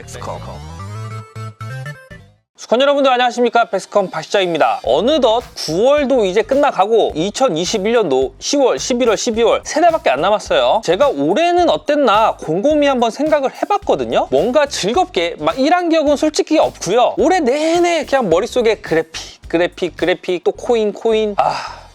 백스컴. 수건 여러분들 안녕하십니까? 백스컴 박시장입니다. 어느덧 9월도 이제 끝나가고 2021년도 10월, 11월, 12월 3달밖에 안 남았어요. 제가 올해는 어땠나 곰곰이 한번 생각을 해봤거든요. 뭔가 즐겁게 막 일한 기억은 솔직히 없고요. 올해 내내 그냥 머릿속에 그래픽 또 코인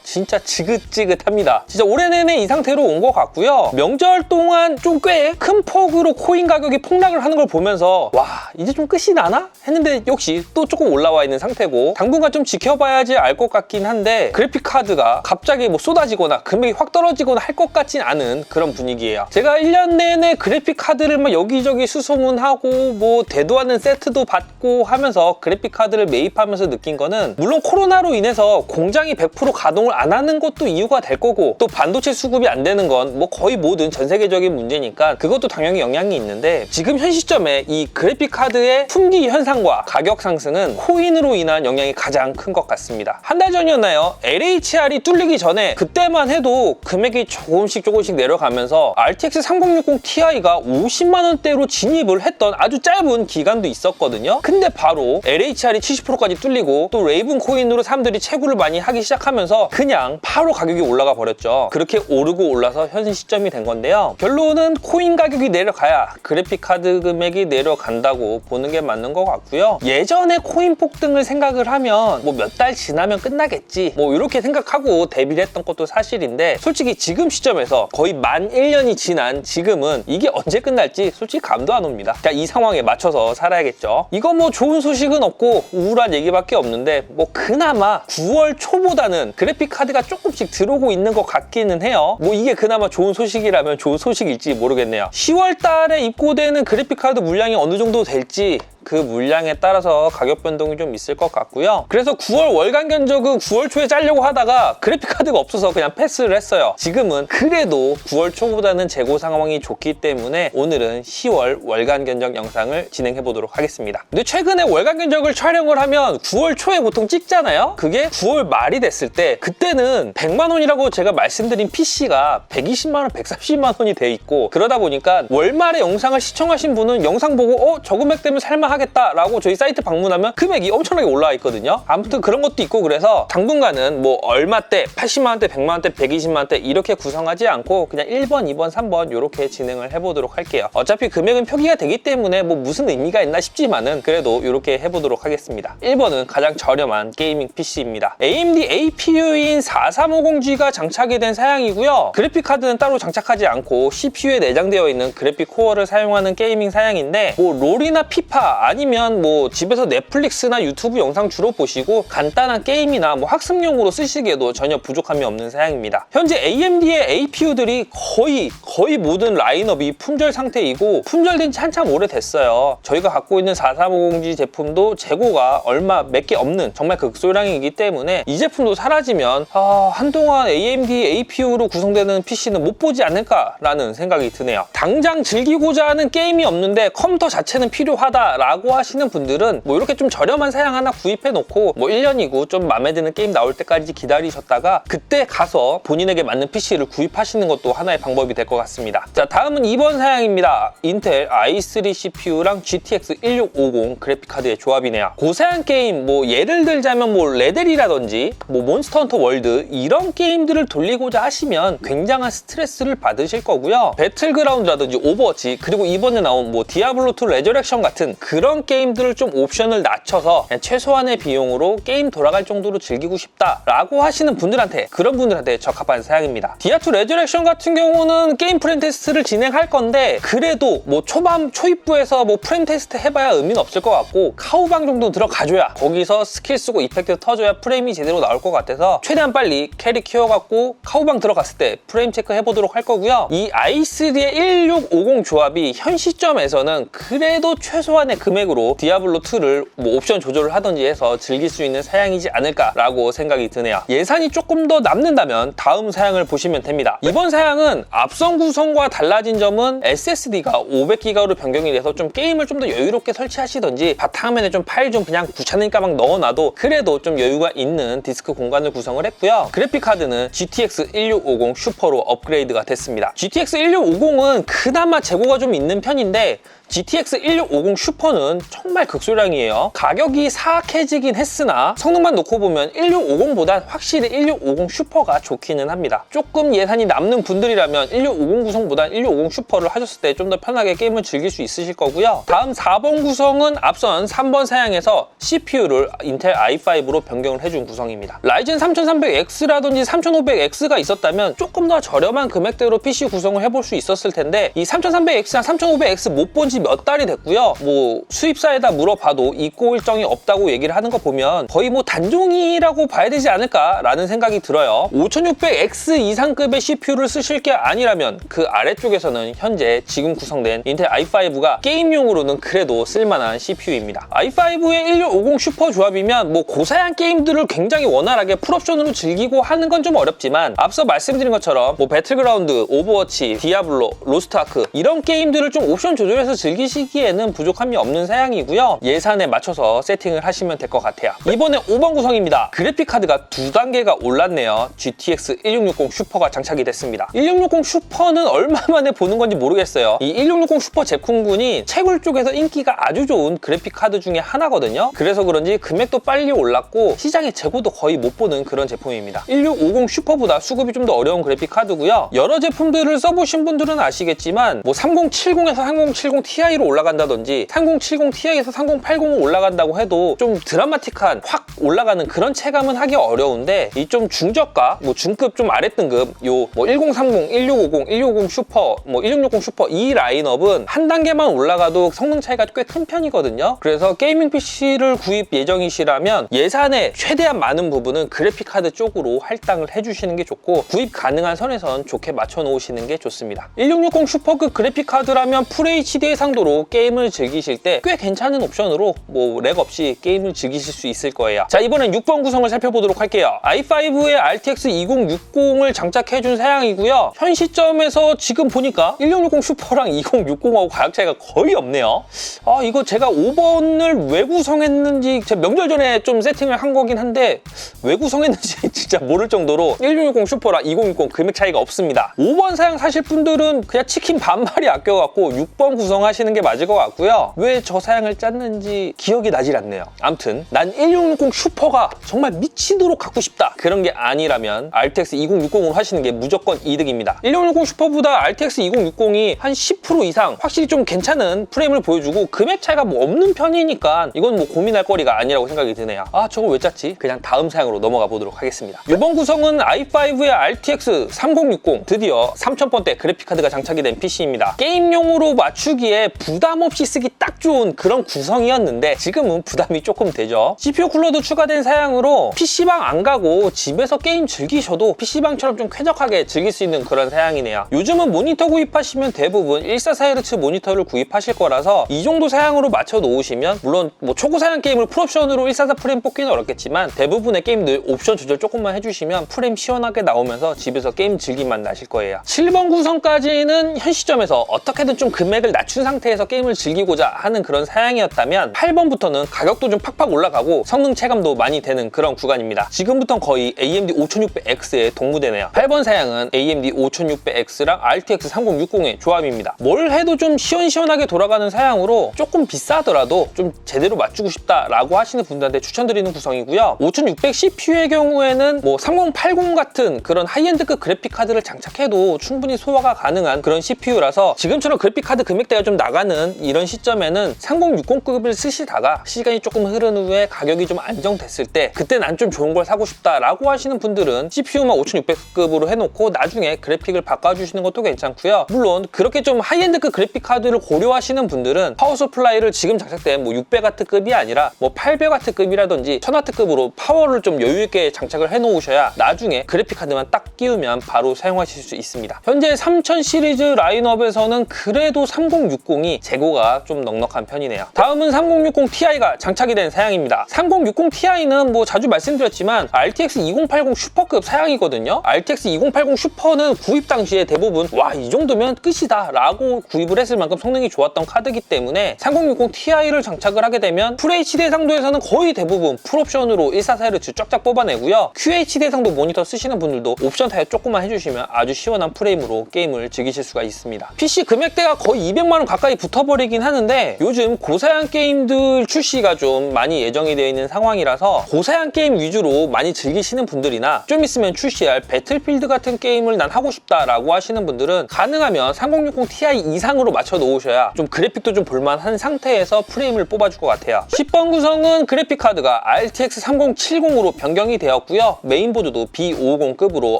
진짜 지긋지긋합니다. 진짜 올해 내내 이 상태로 온 것 같고요. 명절 동안 좀 꽤 큰 폭으로 코인 가격이 폭락을 하는 걸 보면서 와 이제 좀 끝이 나나? 했는데 역시 또 조금 올라와 있는 상태고 당분간 좀 지켜봐야지 알 것 같긴 한데 그래픽 카드가 갑자기 뭐 쏟아지거나 금액이 확 떨어지거나 할 것 같진 않은 그런 분위기예요. 제가 1년 내내 그래픽 카드를 막 여기저기 수소문하고 뭐 대도 않는 세트도 받고 하면서 그래픽 카드를 매입하면서 느낀 거는 물론 코로나로 인해서 공장이 100% 가동을 안 하는 것도 이유가 될 거고 또 반도체 수급이 안 되는 건 뭐 거의 모든 전 세계적인 문제니까 그것도 당연히 영향이 있는데 지금 현 시점에 이 그래픽 카드의 품귀 현상과 가격 상승은 코인으로 인한 영향이 가장 큰 것 같습니다. 한 달 전이었나요? LHR이 뚫리기 전에 그때만 해도 금액이 조금씩 내려가면서 RTX 3060 Ti가 50만 원대로 진입을 했던 아주 짧은 기간도 있었거든요. 근데 바로 LHR이 70%까지 뚫리고 또 레이븐 코인으로 사람들이 채굴을 많이 하기 시작하면서 그냥 바로 가격이 올라가 버렸죠. 그렇게 오르고 올라서 현 시점이 된 건데요. 결론은 코인 가격이 내려가야 그래픽 카드 금액이 내려간다고 보는 게 맞는 것 같고요. 예전에 코인 폭등을 생각을 하면 뭐 몇 달 지나면 끝나겠지 뭐 이렇게 생각하고 대비를 했던 것도 사실인데 솔직히 지금 시점에서 거의 만 1년이 지난 지금은 이게 언제 끝날지 솔직히 감도 안 옵니다. 그러니까 이 상황에 맞춰서 살아야겠죠. 이거 뭐 좋은 소식은 없고 우울한 얘기밖에 없는데 뭐 그나마 9월 초보다는 그래픽 카드가 조금씩 들어오고 있는 것 같기는 해요. 뭐 이게 그나마 좋은 소식이라면 좋은 소식일지 모르겠네요. 10월 달에 입고되는 그래픽 카드 물량이 어느 정도 될지 그 물량에 따라서 가격 변동이 좀 있을 것 같고요. 그래서 9월 월간 견적은 9월 초에 짜려고 하다가 그래픽 카드가 없어서 그냥 패스를 했어요. 지금은 그래도 9월 초보다는 재고 상황이 좋기 때문에 오늘은 10월 월간 견적 영상을 진행해 보도록 하겠습니다. 근데 최근에 월간 견적을 촬영을 하면 9월 초에 보통 찍잖아요. 그게 9월 말이 됐을 때 그때는 100만 원이라고 제가 말씀드린 PC가 120만 원, 130만 원이 돼 있고 그러다 보니까 월말에 영상을 시청하신 분은 영상 보고 저 금액 되면 살만 하겠다라고 저희 사이트 방문하면 금액이 엄청나게 올라와 있거든요. 아무튼 그런 것도 있고 그래서 당분간은 뭐 얼마대, 80만 원대, 100만 원대, 120만 원대 이렇게 구성하지 않고 그냥 1번, 2번, 3번 이렇게 진행을 해보도록 할게요. 어차피 금액은 표기가 되기 때문에 뭐 무슨 의미가 있나 싶지만은 그래도 이렇게 해보도록 하겠습니다. 1번은 가장 저렴한 게이밍 PC입니다. AMD APU인 4350G가 장착이 된 사양이고요. 그래픽 카드는 따로 장착하지 않고 CPU에 내장되어 있는 그래픽 코어를 사용하는 게이밍 사양인데 뭐 롤이나 피파 아니면 뭐 집에서 넷플릭스나 유튜브 영상 주로 보시고 간단한 게임이나 뭐 학습용으로 쓰시기에도 전혀 부족함이 없는 사양입니다. 현재 AMD의 APU들이 거의 모든 라인업이 품절 상태이고 품절된 지 한참 오래됐어요. 저희가 갖고 있는 4350G 제품도 재고가 얼마 몇 개 없는 정말 극소량이기 때문에 이 제품도 사라지면 한동안 AMD APU로 구성되는 PC는 못 보지 않을까라는 생각이 드네요. 당장 즐기고자 하는 게임이 없는데 컴퓨터 자체는 필요하다라고 하시는 분들은 뭐 이렇게 좀 저렴한 사양 하나 구입해 놓고 뭐 1년이고 좀 마음에 드는 게임 나올 때까지 기다리셨다가 그때 가서 본인에게 맞는 PC를 구입하시는 것도 하나의 방법이 될 것 같습니다. 자, 다음은 2번 사양입니다. 인텔 i3 CPU랑 GTX 1650 그래픽 카드의 조합이네요. 고사양 게임 뭐 예를 들자면 뭐 레델이라든지 뭐 몬스터 헌터 월드 이런 게임들을 돌리고자 하시면 굉장한 스트레스를 받으실 거고요. 배틀그라운드라든지 오버워치 그리고 이번에 나온 뭐 디아블로2 레저렉션 같은 그런 게임들을 좀 옵션을 낮춰서 최소한의 비용으로 게임 돌아갈 정도로 즐기고 싶다라고 하시는 분들한테 그런 분들한테 적합한 사양입니다. 디아2 레저렉션 같은 경우는 게임 프레임 테스트를 진행할 건데 그래도 뭐 초입부에서 뭐 프레임 테스트 해봐야 의미는 없을 것 같고 카우방 정도 들어가줘야 거기서 스킬 쓰고 이펙트 터줘야 프레임이 제대로 나올 것 같아서 최대한 빨리 캐리 키워갖고 카우방 들어갔을 때 프레임 체크 해보도록 할 거고요. 이 i3의 1650 조합이 현 시점에서는 그래도 최소한의 금액으로 디아블로2를 뭐 옵션 조절을 하든지 해서 즐길 수 있는 사양이지 않을까라고 생각이 드네요. 예산이 조금 더 남는다면 다음 사양을 보시면 됩니다. 이번 사양은 앞선 구성과 달라진 점은 SSD가 500기가로 변경이 돼서 좀 게임을 좀 더 여유롭게 설치하시든지 바탕화면에 좀 파일 좀 그냥 귀찮으니까 막 넣어놔도 그래도 좀 여유가 있는 디스크 공간을 구성을 했고요. 그래픽 카드는 GTX 1650 슈퍼로 업그레이드가 됐습니다. GTX 1650은 그나마 재고가 좀 있는 편인데 GTX 1650 슈퍼는 정말 극소량이에요. 가격이 사악해지긴 했으나 성능만 놓고 보면 1650보단 확실히 1650 슈퍼가 좋기는 합니다. 조금 예산이 남는 분들이라면 1650 구성보단 1650 슈퍼를 하셨을 때 좀 더 편하게 게임을 즐길 수 있으실 거고요. 다음 4번 구성은 앞선 3번 사양에서 CPU를 인텔 i5로 변경을 해준 구성입니다. 라이젠 3300X라든지 3500X가 있었다면 조금 더 저렴한 금액대로 PC 구성을 해볼 수 있었을 텐데 이 3300X랑 3500X 못 본 지 몇 달이 됐고요. 뭐 수입사에다 물어봐도 입고 일정이 없다고 얘기를 하는 거 보면 거의 뭐 단종이라고 봐야 되지 않을까라는 생각이 들어요. 5600X 이상급의 CPU를 쓰실 게 아니라면 그 아래쪽에서는 현재 지금 구성된 인텔 i5가 게임용으로는 그래도 쓸만한 CPU입니다. i5의 1650 슈퍼 조합이면 뭐 고사양 게임들을 굉장히 원활하게 풀옵션으로 즐기고 하는 건 좀 어렵지만 앞서 말씀드린 것처럼 뭐 배틀그라운드, 오버워치, 디아블로, 로스트아크 이런 게임들을 좀 옵션 조절해서 즐기시기에는 부족함이 없는 사양이고요. 예산에 맞춰서 세팅을 하시면 될 것 같아요. 이번에 5번 구성입니다. 그래픽카드가 2단계가 올랐네요. GTX 1660 슈퍼가 장착이 됐습니다. 1660 슈퍼는 얼마 만에 보는 건지 모르겠어요. 이 1660 슈퍼 제품군이 채굴 쪽에서 인기가 아주 좋은 그래픽카드 중에 하나거든요. 그래서 그런지 금액도 빨리 올랐고 시장에 재고도 거의 못 보는 그런 제품입니다. 1650 슈퍼보다 수급이 좀 더 어려운 그래픽카드고요. 여러 제품들을 써보신 분들은 아시겠지만 뭐 3070에서 3070 Ti로 올라간다든지 3070 Ti에서 3080으로 올라간다고 해도 좀 드라마틱한 확 올라가는 그런 체감은 하기 어려운데 이 좀 중저가, 뭐 중급 좀 아랫등급 요 뭐 1030, 1650, 1650 슈퍼, 뭐 1660 슈퍼 이 라인업은 한 단계만 올라가도 성능 차이가 꽤 큰 편이거든요. 그래서 게이밍 PC를 구입 예정이시라면 예산의 최대한 많은 부분은 그래픽카드 쪽으로 할당을 해주시는 게 좋고 구입 가능한 선에선 좋게 맞춰 놓으시는 게 좋습니다. 1660 슈퍼급 그래픽카드라면 FHD 해상도로 게임을 즐기실 때 꽤 괜찮은 옵션으로 뭐 렉 없이 게임을 즐기실 수 있을 거예요. 자, 이번엔 6번 구성을 살펴보도록 할게요. i5에 RTX 2060을 장착해준 사양이고요. 현 시점에서 지금 보니까 1660 슈퍼랑 2060하고 가격 차이가 거의 없네요. 아, 이거 제가 5번을 왜 구성했는지 제가 명절 전에 좀 세팅을 한 거긴 한데 왜 구성했는지 진짜 모를 정도로 1660 슈퍼랑 2060 금액 차이가 없습니다. 5번 사양 사실 분들은 그냥 치킨 반마리 아껴갖고 6번 구성하시는 게 맞을 것 같고요. 왜 저 사양을 짰는지 기억이 나질 않네요. 암튼 난 1660 슈퍼가 정말 미치도록 갖고 싶다. 그런 게 아니라면 RTX 2060으로 하시는 게 무조건 이득입니다. 1660 슈퍼보다 RTX 2060이 한 10% 이상 확실히 좀 괜찮은 프레임을 보여주고 금액 차이가 뭐 없는 편이니까 이건 뭐 고민할 거리가 아니라고 생각이 드네요. 아, 저걸 왜 짰지? 그냥 다음 사양으로 넘어가 보도록 하겠습니다. 이번 구성은 i5의 RTX 3060 드디어 3000번대 그래픽카드가 장착이 된 PC입니다. 게임용으로 맞추기에 부담 없이 쓰기 딱 좋은 그런 구성이었는데 지금은 부담이 조금 되죠. CPU 쿨러도 추가된 사양으로 PC방 안 가고 집에서 게임 즐기셔도 PC방처럼 좀 쾌적하게 즐길 수 있는 그런 사양이네요. 요즘은 모니터 구입하시면 대부분 144Hz 모니터를 구입하실 거라서 이 정도 사양으로 맞춰 놓으시면 물론 뭐 초고사양 게임을 풀옵션으로 144 프레임 뽑기는 어렵겠지만 대부분의 게임들 옵션 조절 조금만 해주시면 프레임 시원하게 나오면서 집에서 게임 즐기만 나실 거예요. 7번 구성까지는 현 시점에서 어떻게든 좀 금액을 낮춘 상태에서 게임을 즐기고자 하는 그런 사양이었다면 8번부터는 가격도 좀 팍팍 올라가고 성능 체감도 많이 되는 그런 구간입니다. 지금부터는 거의 AMD 5600X의 동무대네요. 8번 사양은 AMD 5600X랑 RTX 3060의 조합입니다. 뭘 해도 좀 시원시원하게 돌아가는 사양으로 조금 비싸더라도 좀 제대로 맞추고 싶다라고 하시는 분들한테 추천드리는 구성이고요. 5600 CPU의 경우에는 뭐 3080 같은 그런 하이엔드급 그래픽카드를 장착해도 충분히 소화가 가능한 그런 CPU라서 지금처럼 그래픽카드 금액대가 좀 나가는 이런 시점에는 3060급을 쓰시다가 시간이 조금 흐른 후에 가격이 좀 안정됐을 때 그때 난 좀 좋은 걸 사고 싶다라고 하시는 분들은 CPU만 5600급으로 해놓고 나중에 그래픽을 바꿔주시는 것도 괜찮고요. 물론 그렇게 좀 하이엔드급 그래픽카드를 고려하시는 분들은 파워 서플라이를 지금 장착된 뭐 600W급이 아니라 뭐 800W급이라든지 1000W급으로 파워를 좀 여유있게 장착을 해놓으셔야 나중에 그래픽카드만 딱 끼우면 바로 사용하실 수 있습니다. 현재 3000 시리즈 라인업에서는 그래도 3060이 재고가 좀 넉넉한 편이네요. 다음은 3060 Ti가 장착이 된 사양입니다. 3060 Ti는 뭐 자주 말씀드렸지만 RTX 2080 슈퍼급 사양이거든요. RTX 2080 슈퍼는 구입 당시에 대부분 와, 이 정도면 끝이다 라고 구입을 했을 만큼 성능이 좋았던 카드이기 때문에 3060 Ti를 장착을 하게 되면 FHD 해상도에서는 거의 대부분 풀옵션으로 144Hz 쫙쫙 뽑아내고요. QHD 해상도 모니터 쓰시는 분들도 옵션 타입 조금만 해주시면 아주 시원한 프레임으로 게임을 즐기실 수가 있습니다. PC 금액대가 거의 200만원 가까이 가까이 붙어버리긴 하는데 요즘 고사양 게임들 출시가 좀 많이 예정이 되어 있는 상황이라서 고사양 게임 위주로 많이 즐기시는 분들이나 좀 있으면 출시할 배틀필드 같은 게임을 난 하고 싶다라고 하시는 분들은 가능하면 3060 Ti 이상으로 맞춰 놓으셔야 좀 그래픽도 좀 볼만한 상태에서 프레임을 뽑아줄 것 같아요. 10번 구성은 그래픽 카드가 RTX 3070으로 변경이 되었고요. 메인보드도 B550급으로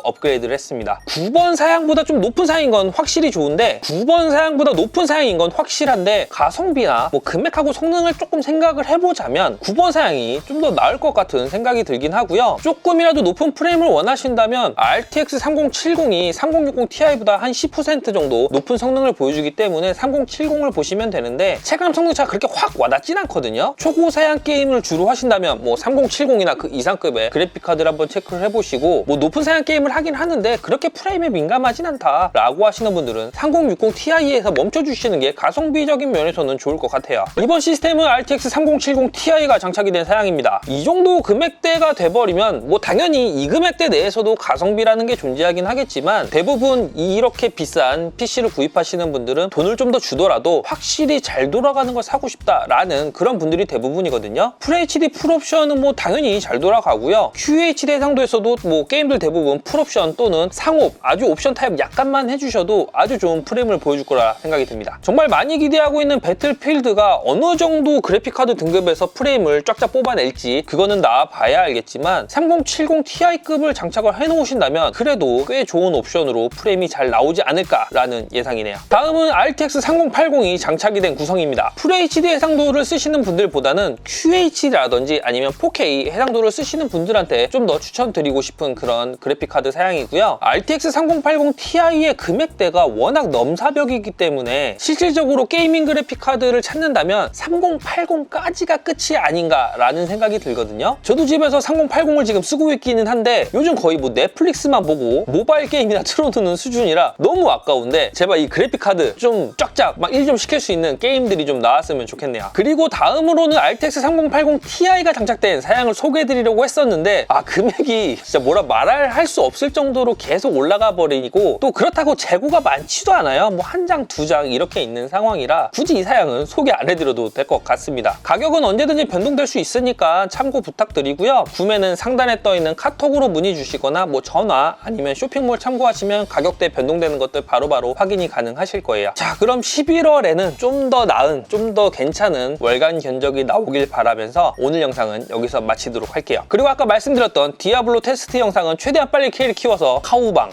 업그레이드를 했습니다. 9번 사양보다 좀 높은 사양인 건 확실히 좋은데 9번 사양보다 높은 사양인 건 확실한데 가성비나 뭐 금액하고 성능을 조금 생각을 해보자면 9번 사양이 좀 더 나을 것 같은 생각이 들긴 하고요. 조금이라도 높은 프레임을 원하신다면 RTX 3070이 3060 Ti보다 한 10% 정도 높은 성능을 보여주기 때문에 3070을 보시면 되는데 체감 성능차가 그렇게 확 와닿진 않거든요. 초고사양 게임을 주로 하신다면 뭐 3070이나 그 이상급의 그래픽카드를 한번 체크를 해보시고 뭐 높은 사양 게임을 하긴 하는데 그렇게 프레임에 민감하진 않다라고 하시는 분들은 3060 Ti에서 멈춰주시는 게 가성비적인 면에서는 좋을 것 같아요. 이번 시스템은 RTX 3070 Ti가 장착이 된 사양입니다. 이 정도 금액대가 돼버리면 뭐 당연히 이 금액대 내에서도 가성비라는 게 존재하긴 하겠지만 대부분 이렇게 비싼 PC를 구입하시는 분들은 돈을 좀 더 주더라도 확실히 잘 돌아가는 걸 사고 싶다라는 그런 분들이 대부분이거든요. FHD 풀옵션은 뭐 당연히 잘 돌아가고요. QHD 해상도에서도 뭐 게임들 대부분 풀옵션 또는 상옵 아주 옵션 타입 약간만 해주셔도 아주 좋은 프레임을 보여줄 거라 생각이 듭니다. 정말 많이 기대하고 있는 배틀필드가 어느 정도 그래픽카드 등급에서 프레임을 쫙쫙 뽑아낼지 그거는 나와봐야 알겠지만 3070 Ti급을 장착을 해놓으신다면 그래도 꽤 좋은 옵션으로 프레임이 잘 나오지 않을까라는 예상이네요. 다음은 RTX 3080이 장착이 된 구성입니다. FHD 해상도를 쓰시는 분들보다는 QHD라든지 아니면 4K 해상도를 쓰시는 분들한테 좀 더 추천드리고 싶은 그런 그래픽카드 사양이고요. RTX 3080 Ti의 금액대가 워낙 넘사벽이기 때문에 실질적으로 게이밍 그래픽카드를 찾는다면 3080까지가 끝이 아닌가라는 생각이 들거든요. 저도 집에서 3080을 지금 쓰고 있기는 한데 요즘 거의 뭐 넷플릭스만 보고 모바일 게임이나 틀어두는 수준이라 너무 아까운데 제발 이 그래픽카드 좀 쫙쫙 막 일 좀 시킬 수 있는 게임들이 좀 나왔으면 좋겠네요. 그리고 다음으로는 RTX 3080 Ti가 장착된 사양을 소개해드리려고 했었는데 금액이 진짜 뭐라 말할 수 없을 정도로 계속 올라가 버리고 또 그렇다고 재고가 많지도 않아요. 뭐 한 장, 두 장 이렇게 있는 상황이라 굳이 이 사양은 소개 안 해드려도 될 것 같습니다. 가격은 언제든지 변동될 수 있으니까 참고 부탁드리고요. 구매는 상단에 떠있는 카톡으로 문의 주시거나 뭐 전화 아니면 쇼핑몰 참고하시면 가격대 변동되는 것들 바로바로 확인이 가능하실 거예요. 자, 그럼 11월에는 좀 더 나은, 좀 더 괜찮은 월간 견적이 나오길 바라면서 오늘 영상은 여기서 마치도록 할게요. 그리고 아까 말씀드렸던 디아블로 테스트 영상은 최대한 빨리 K를 키워서 카우방,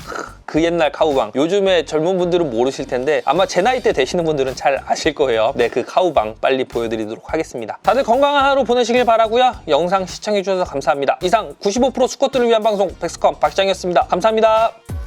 그 옛날 카우방, 요즘에 젊은 분들은 모르실 텐데 아마 제 나이 때 되시는 분들은 잘 아실 거예요. 네, 그 카우방 빨리 보여드리도록 하겠습니다. 다들 건강한 하루 보내시길 바라고요. 영상 시청해주셔서 감사합니다. 이상 95% 수컷들을 위한 방송 백스컴 박시장이었습니다. 감사합니다.